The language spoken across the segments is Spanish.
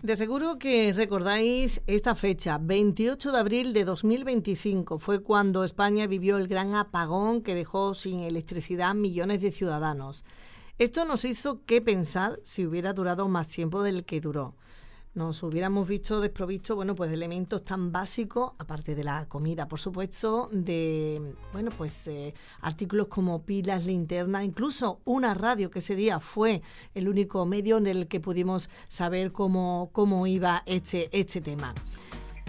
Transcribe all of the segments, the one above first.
De seguro que recordáis esta fecha, 28 de abril de 2025, fue cuando España vivió el gran apagón que dejó sin electricidad a millones de ciudadanos. Esto nos hizo que pensar si hubiera durado más tiempo del que duró. Nos hubiéramos visto desprovistos, pues de elementos tan básicos, aparte de la comida, por supuesto, de, artículos como pilas, linternas, incluso una radio, que ese día fue el único medio en el que pudimos saber cómo iba este tema.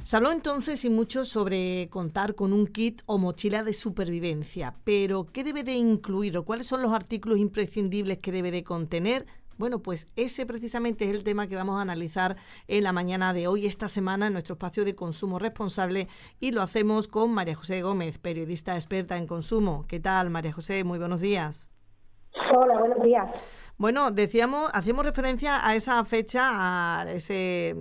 Se habló entonces y mucho sobre contar con un kit o mochila de supervivencia, pero ¿qué debe de incluir o cuáles son los artículos imprescindibles que debe de contener? Bueno, pues ese precisamente es el tema que vamos a analizar en la mañana de hoy, esta semana, en nuestro espacio de consumo responsable, y lo hacemos con María José Gómez, periodista experta en consumo. ¿Qué tal, María José? Muy buenos días. Hola, buenos días. Bueno, hacemos referencia a esa fecha, a ese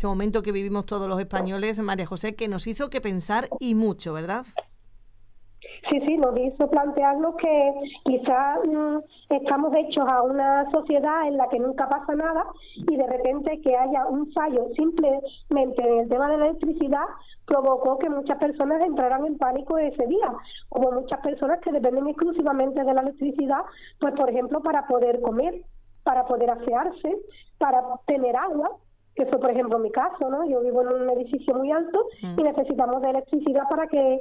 momento que vivimos todos los españoles, María José, que nos hizo que pensar y mucho, ¿verdad? Sí, nos hizo plantearnos que quizás estamos hechos a una sociedad en la que nunca pasa nada y de repente que haya un fallo simplemente en el tema de la electricidad provocó que muchas personas entraran en pánico ese día. Hubo muchas personas que dependen exclusivamente de la electricidad, pues por ejemplo para poder comer, para poder asearse, para tener agua. Que fue, por ejemplo, mi caso, ¿no? Yo vivo en un edificio muy alto y necesitamos de electricidad para que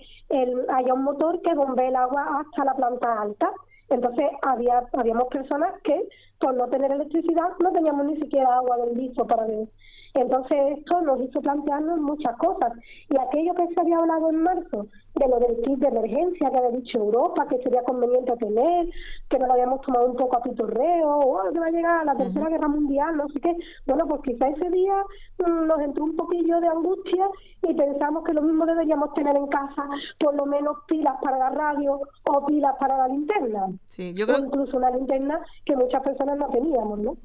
haya un motor que bombee el agua hasta la planta alta. Entonces, habíamos personas que, por no tener electricidad, no teníamos ni siquiera agua del grifo para beber. Entonces, esto nos hizo plantearnos muchas cosas. Y aquello que se había hablado en marzo, de lo del kit de emergencia que había dicho Europa, que sería conveniente tener, que nos lo habíamos tomado un poco a pitorreo, que va a llegar a la Tercera Guerra Mundial, no sé qué. Bueno, pues quizá ese día nos entró un poquillo de angustia y pensamos que lo mismo deberíamos tener en casa, por lo menos pilas para la radio o pilas para la linterna. Sí, yo creo... O incluso una linterna que muchas personas no teníamos, ¿no?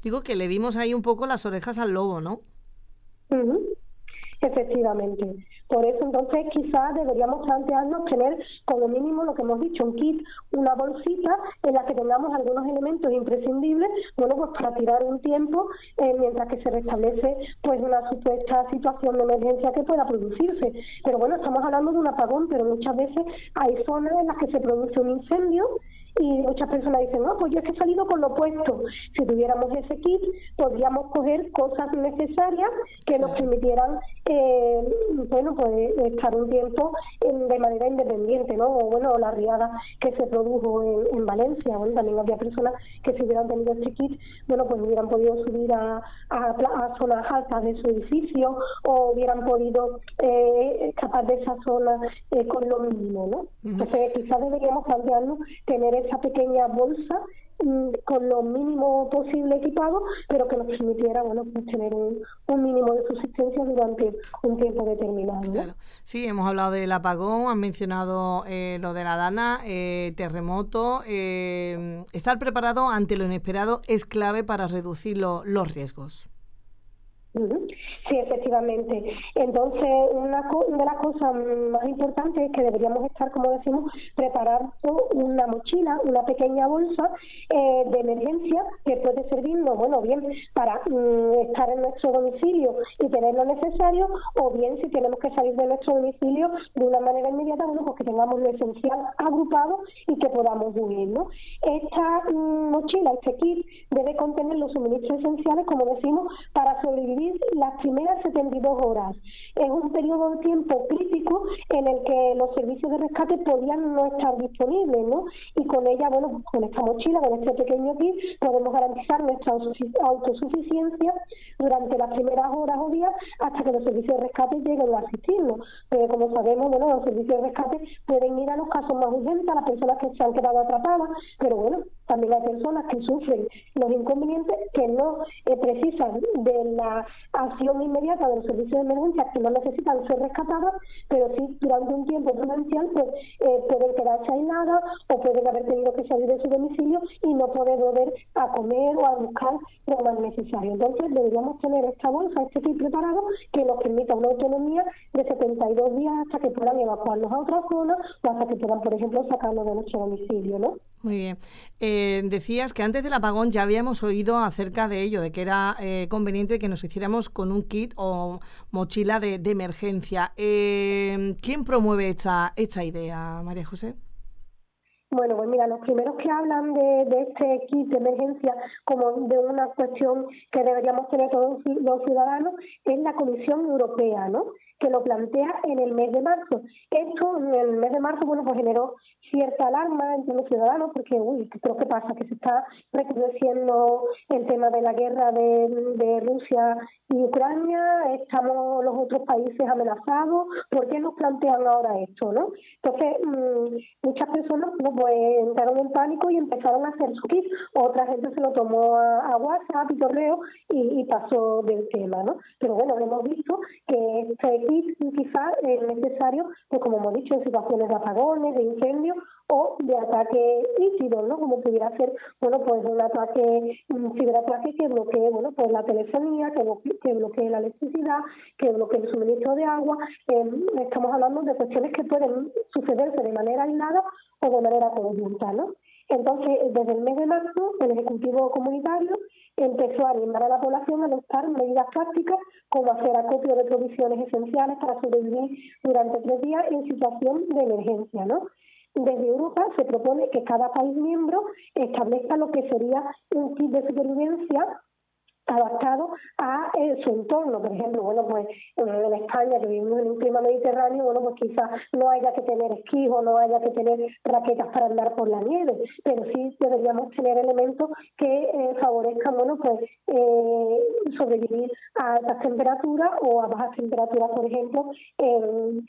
Digo que le vimos ahí un poco las orejas al lobo, ¿no? Efectivamente. Por eso entonces quizás deberíamos plantearnos tener como mínimo lo que hemos dicho, un kit, una bolsita en la que tengamos algunos elementos imprescindibles, pues para tirar un tiempo mientras que se restablece pues una supuesta situación de emergencia que pueda producirse. Pero bueno, estamos hablando de un apagón, pero muchas veces hay zonas en las que se produce un incendio y muchas personas dicen, no, pues yo es que he salido con lo opuesto. Si tuviéramos ese kit, podríamos coger cosas necesarias que nos permitieran, estar un tiempo de manera independiente, ¿no? O la riada que se produjo en Valencia. Bueno, también había personas que si hubieran tenido este kit, pues hubieran podido subir a zonas altas de su edificio o hubieran podido escapar de esa zona con lo mínimo, ¿no? Entonces, quizás deberíamos plantearnos tener esa pequeña bolsa con lo mínimo posible equipado, pero que nos permitiera tener un mínimo de subsistencia durante un tiempo determinado, ¿no? Claro. Sí, hemos hablado del apagón, han mencionado lo de la Dana, terremoto. Estar preparado ante lo inesperado es clave para reducir los riesgos. Sí, efectivamente. Entonces, una de las cosas más importantes es que deberíamos estar, como decimos, preparando una mochila, una pequeña bolsa de emergencia que puede servirnos, bien para estar en nuestro domicilio y tener lo necesario, o bien si tenemos que salir de nuestro domicilio de una manera inmediata, pues que tengamos lo esencial agrupado y que podamos huir, ¿no? Esta mochila, este kit, debe contener los suministros esenciales, como decimos, para sobrevivir las primeras 72 horas. Es un periodo de tiempo crítico en el que los servicios de rescate podían no estar disponibles, ¿no? Y con ella, con esta mochila, con este pequeño kit, podemos garantizar nuestra autosuficiencia durante las primeras horas o días hasta que los servicios de rescate lleguen a asistirnos. Pero como sabemos, los servicios de rescate pueden ir a los casos más urgentes, a las personas que se han quedado atrapadas, pero también hay personas que sufren los inconvenientes que no precisan de la acción inmediata de los servicios de emergencia, que no necesitan ser rescatadas, pero sí durante un tiempo prudencial pueden quedarse aisladas o pueden haber tenido que salir de su domicilio y no poder volver a comer o a buscar lo más necesario. Entonces deberíamos tener esta bolsa, este kit preparado, que nos permita una autonomía de 72 días hasta que puedan evacuarnos a otra zona o hasta que puedan, por ejemplo, sacarnos de nuestro domicilio, ¿no? Muy bien. Decías que antes del apagón ya habíamos oído acerca de ello, de que era conveniente que nos hiciéramos saliéramos con un kit o mochila de emergencia. ¿Quién promueve esta idea, María José? Bueno, pues mira, los primeros que hablan de este kit de emergencia como de una cuestión que deberíamos tener todos los ciudadanos es la Comisión Europea, ¿no? Que lo plantea en el mes de marzo. Esto en el mes de marzo, bueno, pues generó cierta alarma entre los ciudadanos porque, creo que pasa, que se está recrudeciendo el tema de la guerra de Rusia y Ucrania, estamos los otros países amenazados, ¿por qué nos plantean ahora esto, no? Entonces, muchas personas pues entraron en pánico y empezaron a hacer su kit, otra gente se lo tomó a WhatsApp y correo y pasó del tema, ¿no? Pero bueno, hemos visto que este kit quizás es necesario, pues como hemos dicho, en situaciones de apagones, de incendios o de ataque híbrido, ¿no? Como pudiera ser, bueno, pues un ciberataque que bloquee, bueno, pues la telefonía, que bloquee la electricidad, que bloquee el suministro de agua. Estamos hablando de cuestiones que pueden sucederse de manera aislada o de manera conjunta, ¿no? Entonces, desde el mes de marzo, el Ejecutivo Comunitario empezó a animar a la población a adoptar medidas prácticas como hacer acopio de provisiones esenciales para sobrevivir durante 3 días en situación de emergencia, ¿no? Desde Europa se propone que cada país miembro establezca lo que sería un kit de supervivencia adaptado a su entorno. Por ejemplo, bueno, pues en España, que vivimos en un clima mediterráneo, bueno, pues quizás no haya que tener esquí o no haya que tener raquetas para andar por la nieve, pero sí deberíamos tener elementos que favorezcan, bueno, pues sobrevivir a altas temperaturas o a bajas temperaturas, por ejemplo, en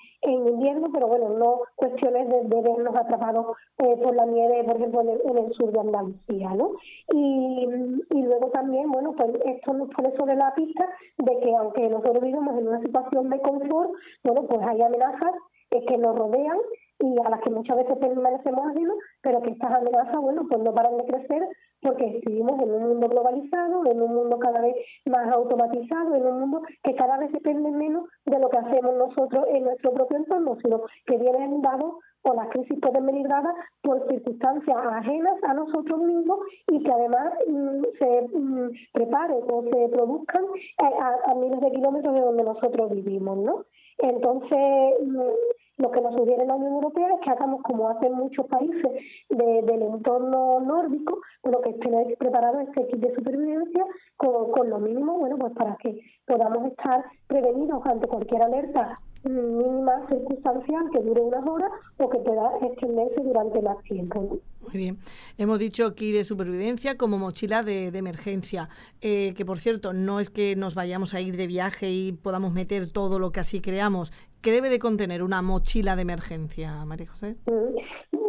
invierno, pero bueno, no cuestiones de vernos atrapados por la nieve, por ejemplo, en el sur de Andalucía, ¿no? Y luego también, bueno, pues esto nos pone sobre la pista de que aunque nosotros vivimos en una situación de confort, bueno, pues hay amenazas que nos rodean y a las que muchas veces permanecemos ajenos, pero que estas amenazas, bueno, pues no paran de crecer porque vivimos en un mundo globalizado, en un mundo cada vez más automatizado, en un mundo que cada vez depende menos de lo que hacemos nosotros en nuestro propio entorno, sino que vienen dados o las crisis pueden venir dadas por circunstancias ajenas a nosotros mismos y que además se preparen o se produzcan a miles de kilómetros de donde nosotros vivimos, ¿no? Entonces, lo que nos sugiere la Unión Europea es que hagamos como hacen muchos países del entorno nórdico, bueno, que estén preparados este kit de supervivencia con lo mínimo, bueno, pues para que podamos estar prevenidos ante cualquier alerta mínima circunstancial que dure unas horas o que pueda extenderse durante más tiempo, ¿no? Muy bien. Hemos dicho aquí de supervivencia como mochila de emergencia, que por cierto, no es que nos vayamos a ir de viaje y podamos meter todo lo que así creamos. ¿Qué debe de contener una mochila de emergencia, María José?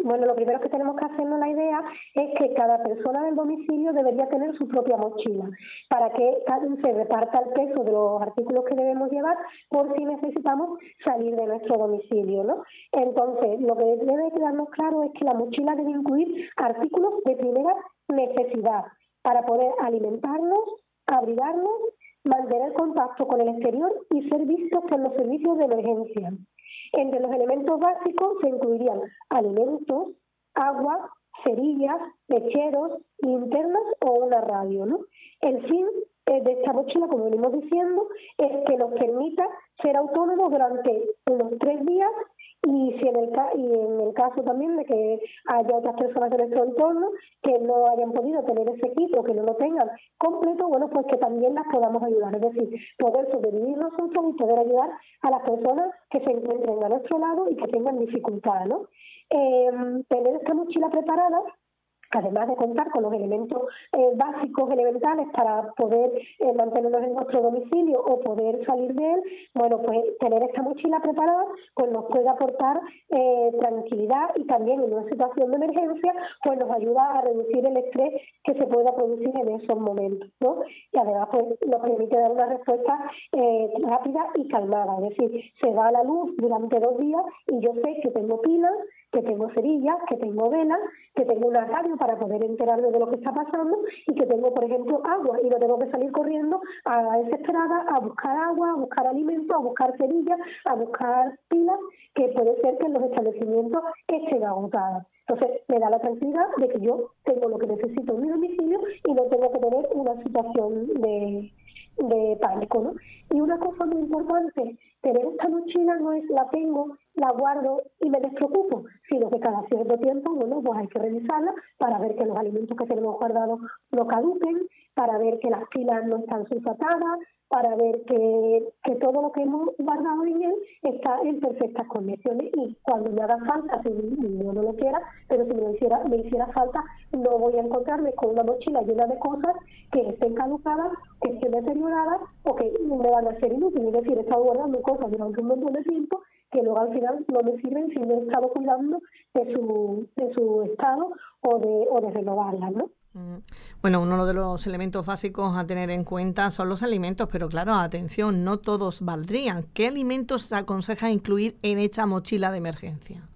Bueno, lo primero que tenemos que hacernos la idea es que cada persona del domicilio debería tener su propia mochila para que se reparta el peso de los artículos que debemos llevar por si necesitamos salir de nuestro domicilio, ¿no? Entonces, lo que debe quedarnos claro es que la mochila debe incluir artículos de primera necesidad para poder alimentarnos, abrigarnos, mantener contacto con el exterior y ser vistos por los servicios de emergencia. Entre los elementos básicos se incluirían alimentos, agua, cerillas, mecheros, linternas o una radio, ¿no? El fin de esta mochila, como venimos diciendo, es que nos permita ser autónomos durante unos 3 días y si en el caso también de que haya otras personas de nuestro entorno que no hayan podido tener ese equipo, que no lo tengan completo, bueno, pues que también las podamos ayudar, es decir, poder sobrevivir nosotros y poder ayudar a las personas que se encuentren a nuestro lado y que tengan dificultad, ¿no? Tener esta mochila preparada, además de contar con los elementos básicos, elementales para poder mantenernos en nuestro domicilio o poder salir de él, bueno, pues tener esta mochila preparada pues nos puede aportar tranquilidad y también en una situación de emergencia pues nos ayuda a reducir el estrés que se pueda producir en esos momentos, ¿no? Y además pues nos permite dar una respuesta rápida y calmada, es decir, se va la luz durante 2 días y yo sé que tengo pilas, que tengo cerillas, que tengo velas, que tengo una radio para poder enterarme de lo que está pasando y que tengo, por ejemplo, agua y no tengo que salir corriendo a desesperada a buscar agua, a buscar alimentos, a buscar cerillas, a buscar pilas, que puede ser que en los establecimientos estén agotadas. Entonces, me da la tranquilidad de que yo tengo lo que necesito en mi domicilio y no tengo que tener una situación de de pánico, ¿no? Y una cosa muy importante, tener esta mochila no es la tengo, la guardo y me despreocupo, sino que cada cierto tiempo, bueno, pues hay que revisarla para ver que los alimentos que tenemos guardados no caduquen, para ver que las pilas no están sulfatadas, para ver que todo lo que hemos guardado en él está en perfectas condiciones, y cuando me haga falta, si yo no lo quiera, pero si me hiciera falta, no voy a encontrarme con una mochila llena de cosas que estén caducadas, que estén deterioradas o que me van a ser inútiles. Es decir, he estado guardando cosas durante un montón de tiempo que luego al final no me sirven si no he estado cuidando de su estado o de renovarlas, ¿no? Bueno, uno de los elementos básicos a tener en cuenta son los alimentos, pero claro, atención, no todos valdrían. ¿Qué alimentos se aconseja incluir en esta mochila de emergencia?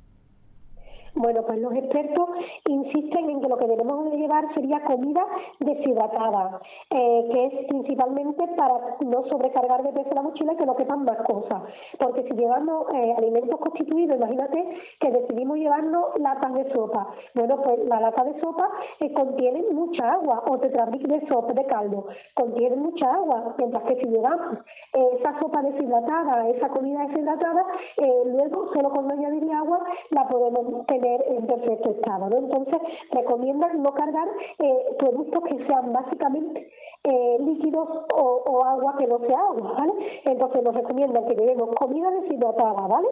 Bueno, pues los expertos insisten en que lo que debemos de llevar sería comida deshidratada, que es principalmente para no sobrecargar de peso la mochila y que no quepan más cosas. Porque si llevamos alimentos constituidos, imagínate que decidimos llevarnos latas de sopa. Bueno, pues la lata de sopa contiene mucha agua, o tetrabric de sopa, de caldo, contiene mucha agua, mientras que si llevamos esa sopa deshidratada, esa comida deshidratada, luego solo con no añadirle agua la podemos tener en perfecto estado, ¿no? Entonces recomiendan no cargar productos que sean básicamente líquidos o agua que no sea agua, ¿vale? Entonces nos recomiendan que llevemos comida deshidratada, ¿vale?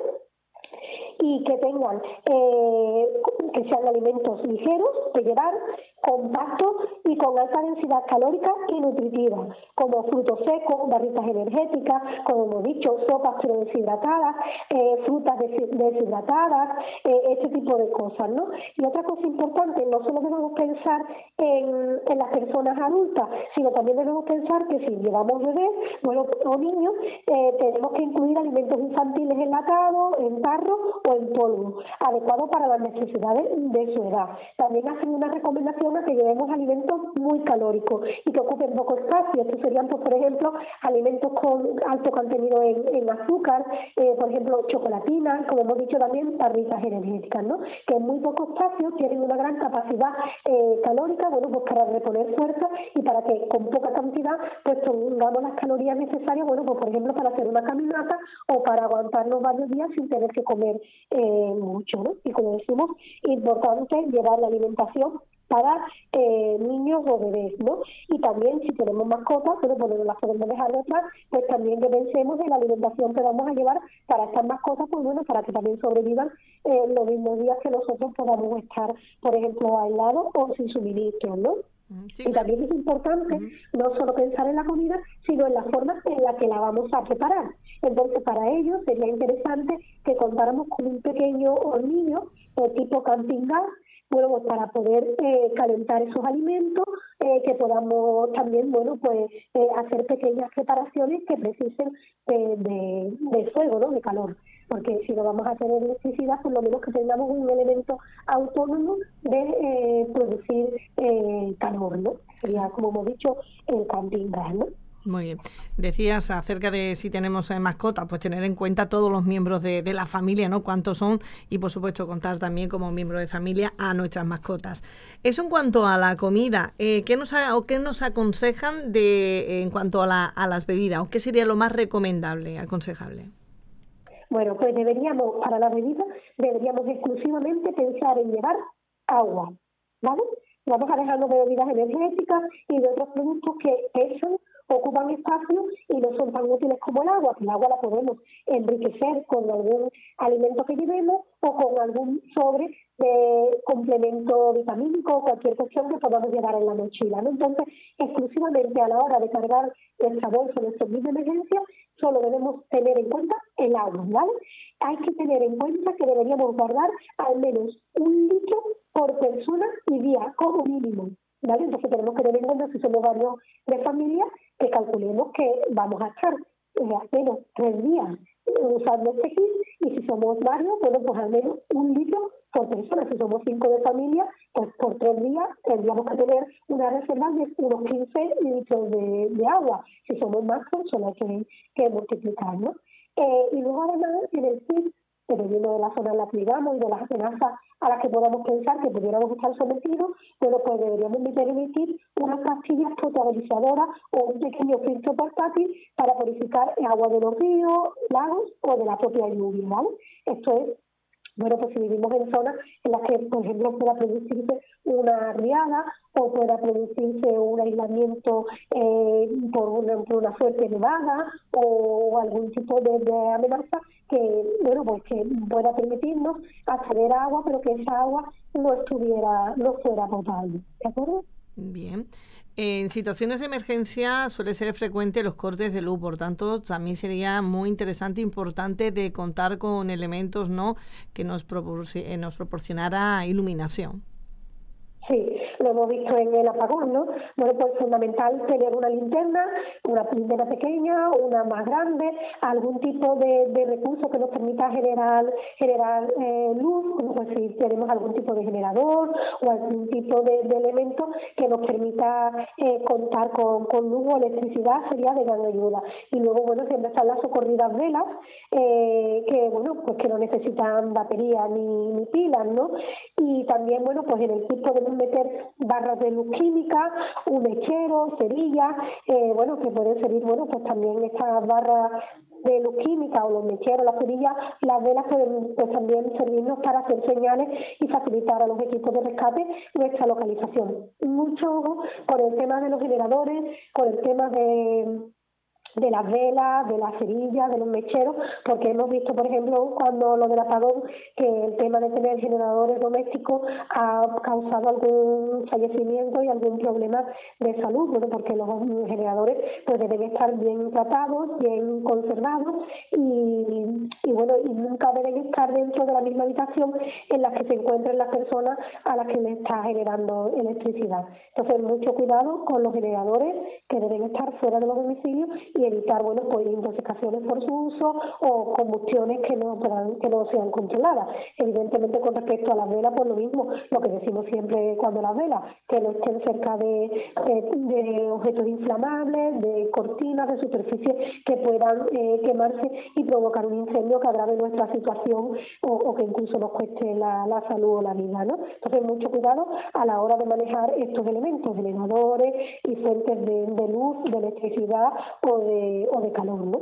Y que tengan, que sean alimentos ligeros de llevar, compactos y con alta densidad calórica y nutritiva, como frutos secos, barritas energéticas, como hemos dicho, sopas pero deshidratadas, frutas deshidratadas, este tipo de cosas, ¿no? Y otra cosa importante, no solo debemos pensar en las personas adultas, sino también debemos pensar que si llevamos bebés, bueno, o niños, tenemos que incluir alimentos infantiles enlatados, en tarro o en polvo, adecuado para las necesidades de su edad. También hacen una recomendación a que llevemos alimentos muy calóricos y que ocupen poco espacio. Estos serían, pues, por ejemplo, alimentos con alto contenido en azúcar, por ejemplo, chocolatina, como hemos dicho también, barritas energéticas, ¿no? Que en muy poco espacio tienen una gran capacidad calórica, bueno, pues para reponer fuerza y para que con poca cantidad pues tengamos las calorías necesarias, bueno, pues por ejemplo para hacer una caminata o para aguantarnos varios días sin tener que comer mucho, ¿no? Y como decimos, importante llevar la alimentación para niños o bebés, ¿no? Y también si tenemos mascotas, bueno, pues no las podemos dejar detrás, pues también que pensemos en la alimentación que vamos a llevar para estas mascotas, pues bueno, para que también sobrevivan los mismos días que nosotros podamos estar, por ejemplo, aislados o sin suministros, ¿no? Sí, y también es importante no solo pensar en la comida, sino en la forma en la que la vamos a preparar. Entonces, para ello sería interesante que contáramos con un pequeño hornillo tipo camping gas, bueno, pues para poder calentar esos alimentos, que podamos también, bueno, pues hacer pequeñas preparaciones que precisen de fuego, ¿no? De calor. Porque si no vamos a tener electricidad, por lo menos que tengamos un elemento autónomo de producir calor, ¿no? Sería, como hemos dicho, el camping gas, ¿no? Muy bien. Decías acerca de si tenemos mascotas, pues tener en cuenta todos los miembros de la familia, ¿no? Cuántos son, y por supuesto contar también como miembro de familia a nuestras mascotas. Eso en cuanto a la comida. ¿Qué nos aconsejan en cuanto a las bebidas? ¿O qué sería lo más recomendable, aconsejable? Bueno, pues para la bebida, deberíamos exclusivamente pensar en llevar agua, ¿vale? Vamos a dejarnos de bebidas energéticas y de otros productos que pesan, ocupan espacio y no son tan útiles como el agua, que el agua la podemos enriquecer con algún alimento que llevemos o con algún sobre de complemento vitamínico o cualquier cuestión que podamos llevar en la mochila, ¿no? Entonces, exclusivamente a la hora de cargar nuestra bolsa, nuestro kit de emergencia, solo debemos tener en cuenta el agua, ¿vale? Hay que tener en cuenta que deberíamos guardar al menos 1 litro por persona y día, como mínimo, ¿vale? Entonces tenemos que tener en cuenta, si somos varios de familia, que calculemos que vamos a estar al menos 3 días usando este kit, y si somos varios, bueno, pues al menos 1 litro por persona. Si somos 5 de familia, pues por 3 días tendríamos que tener una reserva de unos 15 litros de agua. Si somos más, pues solo hay que multiplicar, ¿no? Y luego además en el kit dependiendo de la zona en la que vivamos y de las amenazas a las que podamos pensar que pudiéramos estar sometidos, bueno, pues deberíamos de permitir unas pastillas potabilizadoras o un pequeño filtro portátil para purificar el agua de los ríos, lagos o de la propia lluvia, ¿vale? Esto es, bueno, pues si vivimos en zonas en las que, por ejemplo, pueda producirse una riada o pueda producirse un aislamiento por una fuerte nevada o algún tipo de amenaza que, bueno, pues que pueda permitirnos acceder a agua, pero que esa agua no fuera potable, ¿de acuerdo? Bien. En situaciones de emergencia suele ser frecuente los cortes de luz, por tanto también sería muy interesante e importante de contar con elementos, ¿no?, que nos proporcionara iluminación. Sí, lo hemos visto en el apagón, ¿no? Bueno, pues es fundamental tener una linterna pequeña, una más grande, algún tipo de recurso que nos permita generar luz, como pues si tenemos algún tipo de generador o algún tipo de elemento que nos permita contar con luz o electricidad, sería de gran ayuda. Y luego, bueno, siempre están las socorridas velas, que, bueno, pues que no necesitan batería ni pilas, ¿no? Y también, bueno, pues en el kit podemos meter barras de luz química, un mechero, cerillas, bueno, que pueden servir, bueno, pues también estas barras de luz química o los mecheros, las cerillas, las velas pueden pues también servirnos para hacer señales y facilitar a los equipos de rescate nuestra localización. Mucho ojo con el tema de los generadores, con el tema de las velas, de las cerillas, de los mecheros, porque hemos visto, por ejemplo, cuando lo del apagón, que el tema de tener generadores domésticos ha causado algún fallecimiento y algún problema de salud, bueno, porque los generadores pues deben estar bien tratados, bien conservados y bueno, y nunca deben estar dentro de la misma habitación en la que se encuentren las personas a las que le está generando electricidad. Entonces, mucho cuidado con los generadores que deben estar fuera de los domicilios y evitar, bueno, pues intoxicaciones por su uso o combustiones que no sean controladas. Evidentemente, con respecto a las velas, pues lo mismo, lo que decimos siempre cuando las velas, que no estén cerca de objetos inflamables, de cortinas, de superficies que puedan quemarse y provocar un incendio que agrave nuestra situación o que incluso nos cueste la salud o la vida, ¿no? Entonces, mucho cuidado a la hora de manejar estos elementos, generadores y fuentes de luz, de electricidad o de calor, ¿no?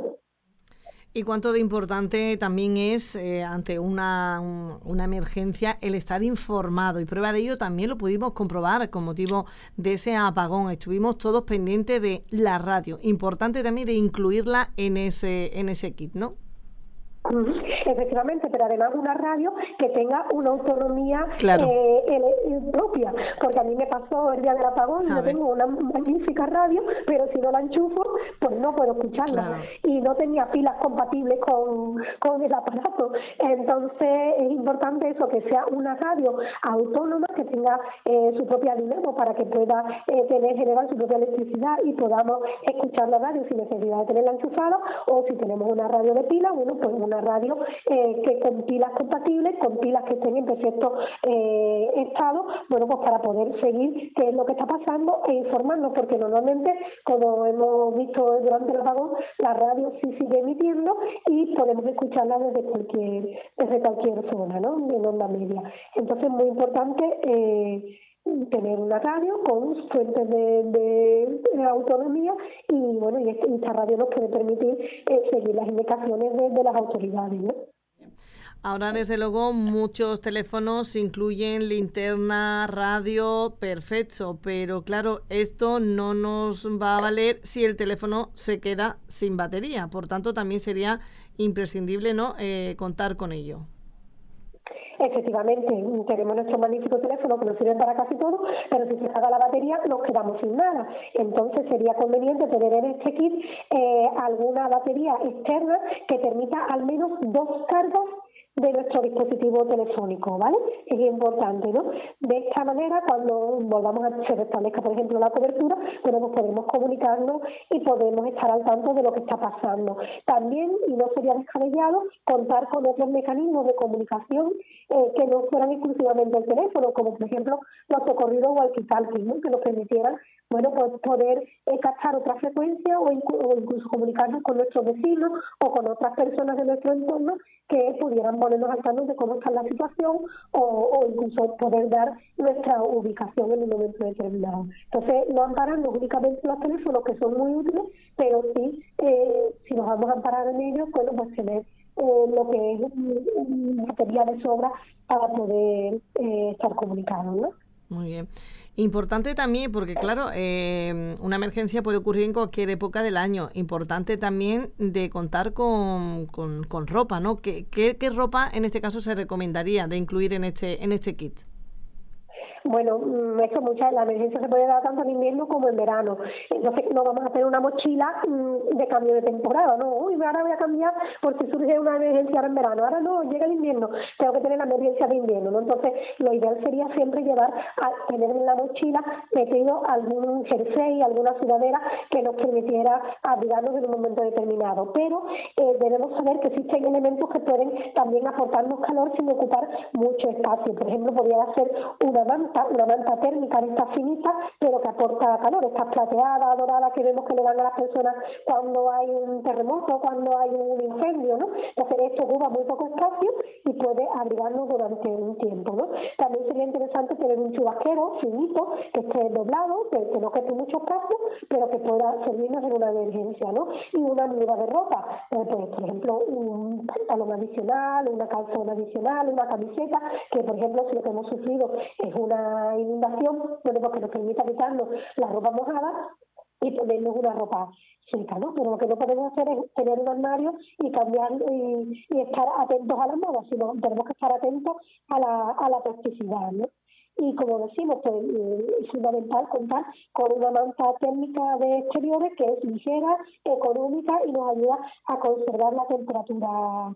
Y cuánto de importante también es ante una emergencia el estar informado. Y prueba de ello también lo pudimos comprobar con motivo de ese apagón. Estuvimos todos pendientes de la radio. Importante también de incluirla en ese kit, ¿no? Efectivamente, pero además una radio que tenga una autonomía propia, porque a mí me pasó el día del apagón, yo tengo una magnífica radio, pero si no la enchufo, pues no puedo escucharla, claro. Y no tenía pilas compatibles con el aparato. Entonces es importante eso, que sea una radio autónoma, que tenga su propia dinamo para que pueda generar su propia electricidad y podamos escuchar la radio sin necesidad de tenerla enchufada, o si tenemos una radio de pila, bueno, pues una radio que con pilas compatibles, con pilas que estén en perfecto estado, bueno, pues para poder seguir qué es lo que está pasando e informarnos, porque normalmente, como hemos visto durante el apagón, la radio sí sigue emitiendo y podemos escucharla desde cualquier zona, ¿no?, en onda media. Entonces, muy importante tener una radio con fuentes de autonomía y bueno, y esta radio nos puede permitir seguir las indicaciones de las autoridades, ¿no? Ahora, desde luego, muchos teléfonos incluyen linterna, radio, perfecto, pero claro, esto no nos va a valer si el teléfono se queda sin batería. Por tanto, también sería imprescindible, ¿no?, contar con ello. Efectivamente, tenemos nuestro magnífico teléfono que nos sirve para casi todo, pero si se acaba la batería nos quedamos sin nada. Entonces sería conveniente tener en este kit alguna batería externa que permita al menos 2 cargas de nuestro dispositivo telefónico, ¿vale? Es importante, ¿no? De esta manera, cuando se restablezca, por ejemplo, la cobertura, bueno, pues podemos comunicarnos y podemos estar al tanto de lo que está pasando. También, y no sería descabellado, contar con otros mecanismos de comunicación que no fueran exclusivamente el teléfono, como por ejemplo los socorridos walkie-talkie, ¿no?, que nos permitieran, bueno, pues poder captar otra frecuencia o incluso comunicarnos con nuestros vecinos o con otras personas de nuestro entorno que pudieran ponernos al tanto de cómo está la situación o incluso poder dar nuestra ubicación en un momento determinado. Entonces, no ampararnos únicamente en los teléfonos, que son muy útiles, pero sí, si nos vamos a amparar en ellos, bueno, pues tener lo que es batería de sobra para poder estar comunicados, ¿no? Muy bien. Importante también, porque claro, una emergencia puede ocurrir en cualquier época del año. Importante también de contar con ropa, ¿no? ¿Qué ropa en este caso se recomendaría de incluir en este kit? Bueno, esto la emergencia se puede dar tanto en invierno como en verano. Entonces no vamos a hacer una mochila de cambio de temporada, ¿no? Uy, ahora voy a cambiar por si surge una emergencia ahora en verano. Ahora no, llega el invierno, tengo que tener la emergencia de invierno, ¿no? Entonces lo ideal sería siempre tener en la mochila metido algún jersey, alguna sudadera que nos permitiera abrigarnos en un momento determinado. Pero debemos saber que existen elementos que pueden también aportarnos calor sin ocupar mucho espacio. Por ejemplo, podría ser una manta térmica de estas finitas, pero que aporta calor, estas plateadas, doradas que vemos que le dan a las personas cuando hay un terremoto, cuando hay un incendio, ¿no? Entonces esto ocupa muy poco espacio y puede abrigarnos durante un tiempo, ¿no? También sería interesante tener un chubasquero finito, que esté doblado, que no quede mucho espacio, pero que pueda servirnos en una emergencia, ¿no? Y una muda de ropa, pues, por ejemplo, un pantalón adicional, una calzón adicional, una camiseta, que por ejemplo si lo que hemos sufrido es una inundación, bueno, pues que nos permita quitarnos la ropa mojada y ponernos una ropa seca, ¿no? Pero lo que no podemos hacer es tener un armario y cambiar y estar atentos a las modas, sino tenemos que estar atentos a la practicidad, ¿no? Y como decimos, pues es fundamental contar con una manta térmica de exteriores que es ligera, económica y nos ayuda a conservar la temperatura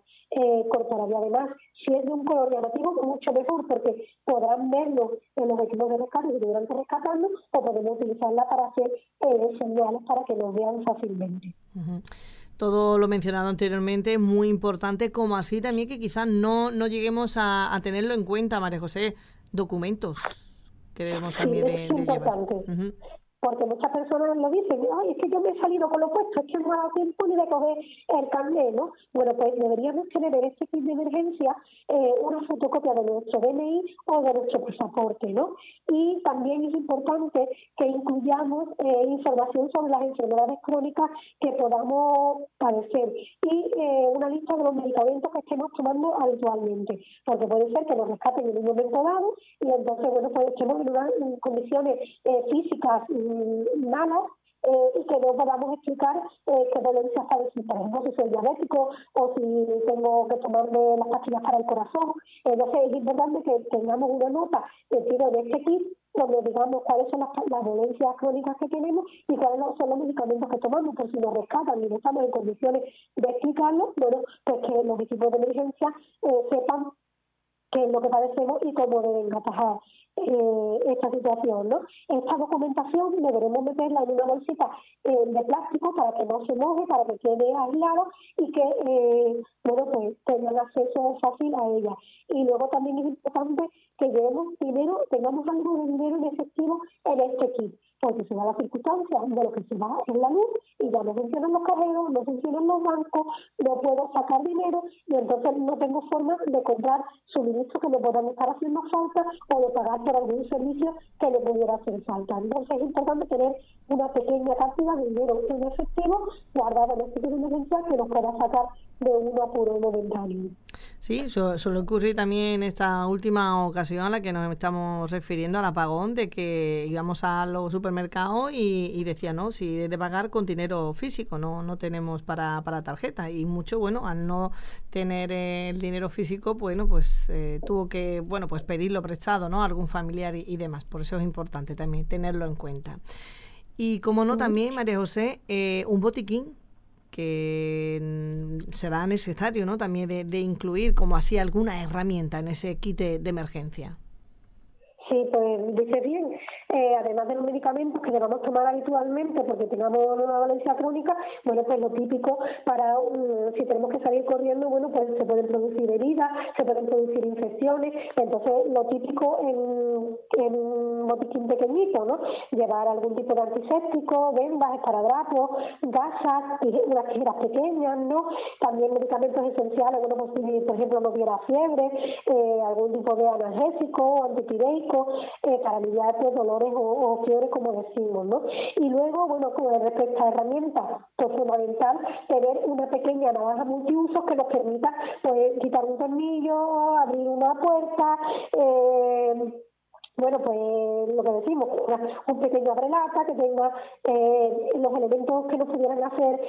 corporal. Y además, si es de un color llamativo, mucho mejor, porque podrán verlo en los equipos de rescate si tuvieran que rescatarlo, o podemos utilizarla para hacer señales para que nos vean fácilmente. Uh-huh. Todo lo mencionado anteriormente es muy importante, como así también que quizás no lleguemos a tenerlo en cuenta, María José. Documentos que debemos también de llevar. Uh-huh. Porque muchas personas lo dicen, ay, es que yo me he salido con lo puesto, es que no me ha dado tiempo ni de coger el carnet, ¿no? Bueno, pues deberíamos tener en este kit de emergencia una fotocopia de nuestro DNI o de nuestro pasaporte, ¿no? Y también es importante que incluyamos información sobre las enfermedades crónicas que podamos padecer y una lista de los medicamentos que estemos tomando habitualmente, porque puede ser que nos rescaten en un momento dado y entonces, bueno, pues estemos en unas condiciones físicas malas y que no podamos explicar qué dolencias padecen. Por ejemplo, si soy diabético o si tengo que tomarme las pastillas para el corazón. Entonces es importante que tengamos una nota dentro de este kit donde digamos cuáles son las dolencias crónicas que tenemos y cuáles son los medicamentos que tomamos, por si nos rescatan y no estamos en condiciones de explicarlo, bueno, pues que los equipos de emergencia sepan qué es lo que padecemos y cómo deben atajar esta situación, ¿no? Esta documentación deberemos meterla en una bolsita de plástico para que no se moje, para que quede aislada y que, bueno, pues tengan acceso fácil a ella. Y luego también es importante que tengamos algo de dinero en efectivo en este kit, porque se da la circunstancia de lo que se va en la luz y ya no funcionan los cajeros, no funcionan los bancos, no puedo sacar dinero y entonces no tengo forma de comprar suministros que me puedan estar haciendo falta o de pagar por algún servicio que le pudiera hacer falta. Entonces es importante tener una pequeña cantidad de dinero en efectivo guardado en este tipo de emergencia que nos pueda sacar de un apuro momentáneo. Sí, suele ocurrir también en esta última ocasión a la que nos estamos refiriendo, al apagón, de que íbamos a los supermercados y decía, no, si es de pagar con dinero físico, no tenemos para tarjeta. Y mucho, bueno, al no tener el dinero físico, bueno, pues tuvo que, bueno, pues pedirlo prestado, ¿no? A algún familiar y demás. Por eso es importante también tenerlo en cuenta. Y como no, también, María José, un botiquín que será necesario, ¿no? También de incluir como así alguna herramienta en ese kit de emergencia. Sí, pues dice bien. Además de los medicamentos que debamos tomar habitualmente porque tengamos una dolencia crónica, bueno, pues lo típico para si tenemos que salir corriendo, bueno, pues se pueden producir heridas, se pueden producir infecciones, entonces lo típico en un botiquín pequeñito, ¿no? Llevar algún tipo de antiséptico, vendas, esparadrapos, gasas, unas tijeras pequeñas, ¿no? También medicamentos esenciales, bueno, pues si por ejemplo no hubiera fiebre, algún tipo de analgésico, antipireico, para aliviar pues, dolores o fiebres, como decimos, ¿no? Y luego, bueno, con respecto a herramientas, pues fundamental tener una pequeña navaja multiusos que nos permita pues quitar un tornillo, abrir una puerta, bueno, pues lo que decimos, un pequeño abrelata que tenga los elementos que nos pudieran hacer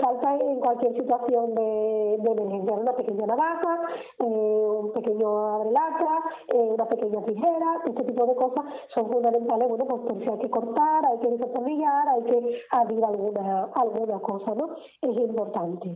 falta en cualquier situación de emergencia. Una pequeña navaja, un pequeño abrelata, una pequeña tijera, este tipo de cosas son fundamentales, bueno, pues por si hay que cortar, hay que desatornillar, hay que abrir alguna cosa, ¿no? Es importante.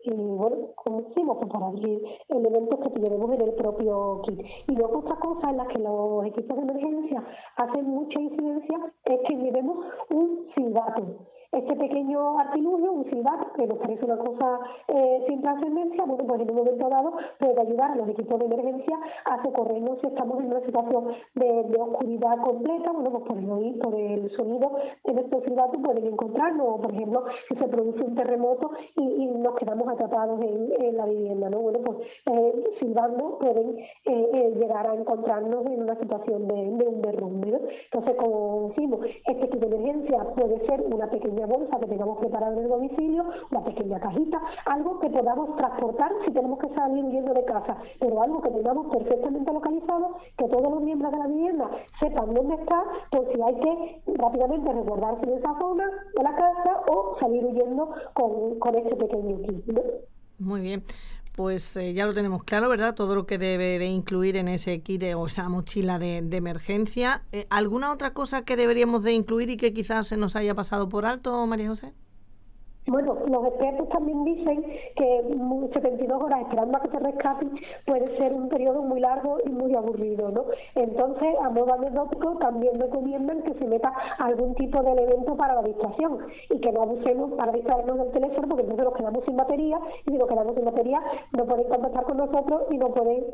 Y bueno, como decimos, pues para abrir elementos que tenemos en el propio kit. Y luego otra cosa en la que los equipos de emergencia hacen mucha incidencia es que llevemos un silbato. Este pequeño artilugio, un silbato, que nos parece una cosa sin trascendencia, bueno, pues en un momento dado puede ayudar a los equipos de emergencia a socorrernos si estamos en una situación de oscuridad completa, bueno, pues por el sonido de nuestro silbato pueden encontrarnos, o por ejemplo, si se produce un terremoto y nos quedamos atrapados en la vivienda, ¿no? Bueno, pues silbando pueden llegar a encontrarnos en una situación de un derrumbe, ¿no? Entonces, como decimos, este equipo de emergencia puede ser una pequeña bolsa que tengamos preparada en el domicilio, una pequeña cajita, algo que podamos transportar si tenemos que salir huyendo de casa, pero algo que tengamos perfectamente localizado, que todos los miembros de la vivienda sepan dónde está, por si hay que rápidamente resguardarse en esa zona de la casa o salir huyendo con este pequeño kit, ¿no? Muy bien. Pues ya lo tenemos claro, ¿verdad? Todo lo que debe de incluir en ese kit o esa mochila de emergencia. ¿Alguna otra cosa que deberíamos de incluir y que quizás se nos haya pasado por alto, María José? Bueno, los expertos también dicen que 72 horas esperando a que te rescaten puede ser un periodo muy largo y muy aburrido, ¿no? Entonces, a modo anecdótico, también recomiendan que se meta algún tipo de elemento para la distracción y que no abusemos para distraernos del teléfono, porque entonces nos quedamos sin batería y si nos quedamos sin batería no pueden contactar con nosotros y no pueden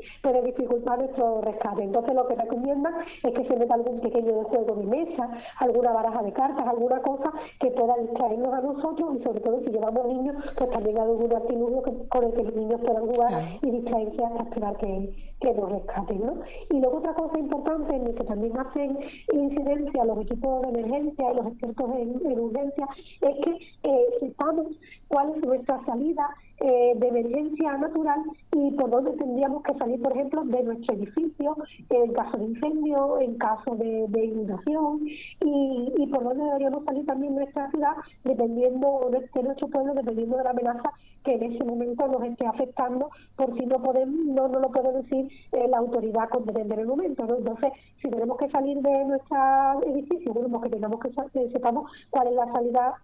dificultar nuestro rescate. Entonces, lo que recomiendan es que se meta algún pequeño juego de mesa, alguna baraja de cartas, alguna cosa que pueda distraernos a nosotros y sobre todo si llevamos niños, pues también hay algún artilugio con el que los niños puedan jugar y distraerse hasta esperar que nos rescaten, ¿no? Y luego otra cosa importante en la que también hacen incidencia los equipos de emergencia y los expertos en urgencia es que sepamos cuál es nuestra salida de emergencia natural y por dónde tendríamos que salir, por ejemplo, de nuestro edificio en caso de incendio, en caso de inundación y por dónde deberíamos salir también de nuestra ciudad dependiendo de nuestro pueblo, dependiendo de la amenaza que en ese momento nos esté afectando, por si no lo puede decir la autoridad competente en el momento, ¿no? Entonces, si tenemos que salir de nuestro edificio, bueno, pues que tengamos que sepamos cuál es la salida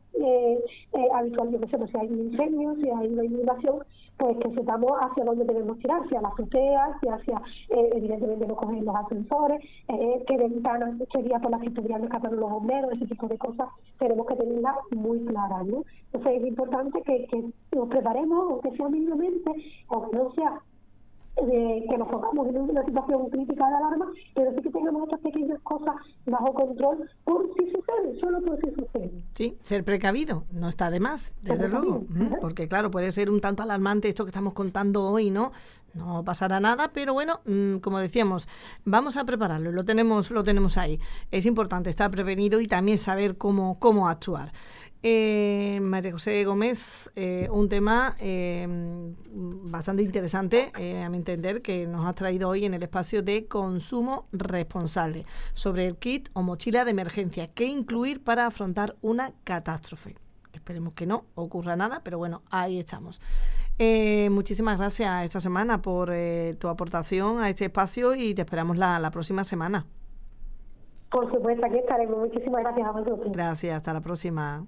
habitual, yo que sé, pues si hay un incendio, si hay una inundación, pues que sepamos hacia dónde debemos tirar, si a la azotea, si hacia, evidentemente no coger los ascensores, qué ventanas, qué vías por las que podrían rescatar los bomberos, ese tipo de cosas, tenemos que tenerlas muy claras, ¿no? Entonces es importante que nos preparemos, aunque sea mínimamente, aunque no sea que nos pongamos en una situación crítica de alarma, pero sí que tengamos estas pequeñas cosas bajo control por si sucede, solo por si sucede. Sí, ser precavido, no está de más, desde luego, porque claro, puede ser un tanto alarmante esto que estamos contando hoy, ¿no? No pasará nada, pero bueno, como decíamos, vamos a prepararlo, lo tenemos ahí. Es importante estar prevenido y también saber cómo actuar. María José Gómez, un tema bastante interesante, a mi entender, que nos has traído hoy en el espacio de consumo responsable, sobre el kit o mochila de emergencia, qué incluir para afrontar una catástrofe. Esperemos que no ocurra nada, pero bueno, ahí estamos. Muchísimas gracias esta semana por tu aportación a este espacio y te esperamos la próxima semana. Por supuesto, aquí estaremos. Muchísimas gracias a vosotros. Gracias, hasta la próxima.